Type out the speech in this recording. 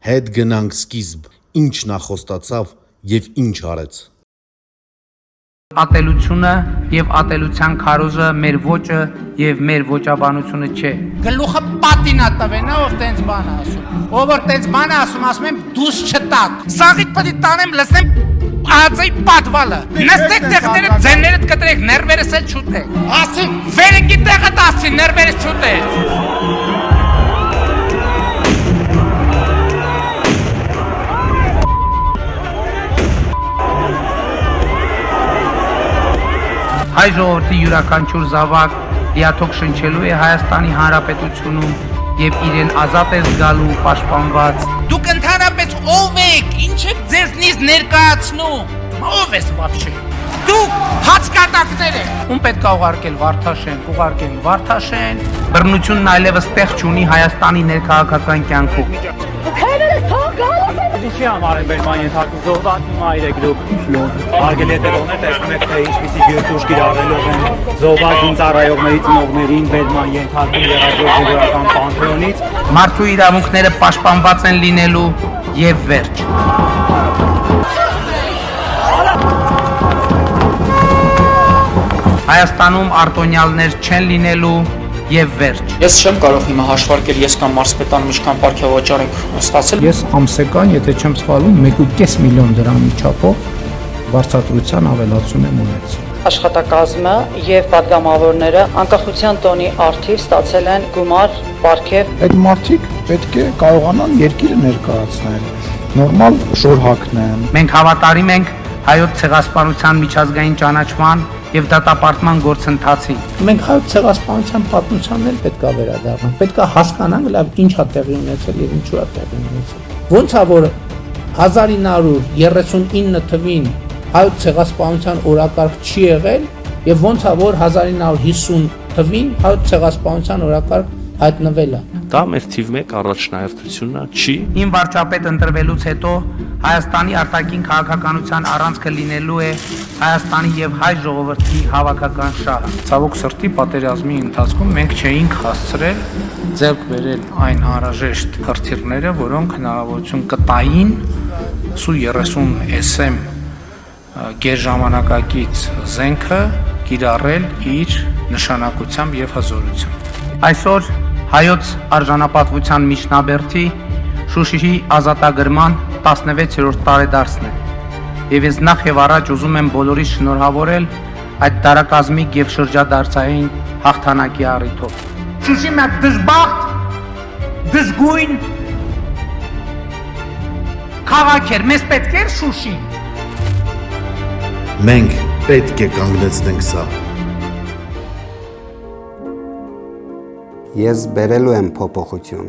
Հետ գնանք սկիզբ, ինչ նախոստացավ եւ ինչ արեց։ Ատելությունը եւ ատելության քարոզը մեր ոճը եւ մեր ոճաբանությունը չէ։ Գլուխը պատինա տվենա, ով տենց բան ասում։ Ով որ տենց բան ասում եմ դուս չտակ։ Սաղիթ պետք տանեմ, լսեմ ածի պատվալը։ Նստեք տեղները, ձեններդ կտրեք, ներվերս էլ չուտեք։ Ասի, վերենգի տեղը տասի, ներվերս չուտեք։ Հայ ժողովրդի յուրաքանչյուր զավակ լիաթոք շնչելու է Հայաստանի Հանրապետությունում եւ իրեն ազատ է զգալու պաշտպանված։ Դուք ընդհանրապես ով եք, ինչ եք ձեզնից ներկայացնում, ով ես вообще։ Դուք հացկատակներ եք։ Ում պետք է ուղարկել Վարդաշեն, ուղարկեն Վարդաշեն։ Բռնությունն այլևս տեղ չունի Հայաստանի ներքաղաքական կյանքում։ Ինչի համար են բերման ենթարկում զոհվածի մայր եք դուք արգելի հետևողներ տեսնում եք թե ինչպիսի գյուտուշ կիրառելով են զոհվածին ծառայողների ծնողներին բերման ենթարկում եղածով զինվորական պանթեոնից Մարդու իրավունքները պաշտպանված են լինելու եւ վերջ։ Հայաստանում արտոնյալներ չեն լինելու եւ վերջ։ Ես չեմ կարող հիմա հաշվարկել ես կամ մարզպետանում ինչքան պարգևաճար ենք ստացել։ Ես ամսական, եթե չեմ սխալվում, 1.5 միլիոն դրամի չափով վարձատրության ավելացում եմ ունեցել։ Աշխատակազմը եւ падգամավորները անկախության տոնի առթիվ ստացել են գումար, պարգև։ Այդ մարդիկ պետք է կարողանան երկիրը ներկայացնել, նորմալ շոր հագնեն։ Մենք հավատարիմ ենք հայոց ցեղասպանության միջազգային ճանաչման եւ դատապարտման գործընթացին։ Մենք հայոց ցեղասպանության պատմությանն էլ պետք է վերադառնանք։ Պետք է հասկանանք լավ ինչ է տեղի ունեցել եւ ինչու է տեղի ունեցել։ Ոնց է որ 1939 թվին հայոց ցեղասպանության օրակարգ չի եղել եւ ոնց է որ 1950 թվին հայոց ցեղասպանության օրակարգ հայտնվել է։ Դա մեր թիվ 1 առաջնահերթությունն է, չի։ Իմ վարչապետ ընտրվելուց հետո Հայաստանի արտաքին քաղաքականության առանցքը լինելու է Հայաստանի եւ հայ ժողովրդի հավաքական շահը։ Ցավոք սրտի պատերազմի ընթացքում մենք չէինք հասցրել ձեռք բերել այն անհրաժեշտ հրթիռները, որոնք հնարավորություն կտային Su-30 SM գերժամանակակից զենքը կիրառել իր նշանակությամբ եւ հզորությամբ։ Այսօր հայոց արժանապատվության միջնաբերդի Շուշիի ազատագրման 16-րդ տարեդարձն է։ Եվ ես նախ եւ առաջ ուզում եմ բոլորիս շնորհավորել այդ դարակազմիկ եւ շրջադարձային հաղթանակի առիթով։ Շուշի մեկ դժբախտ, դժգույն քաղաք էր, մեզ պետք էր Շուշին։ Մենք պետք է կանգնեցնենք սա։ Ես բերելու եմ փոփոխություն։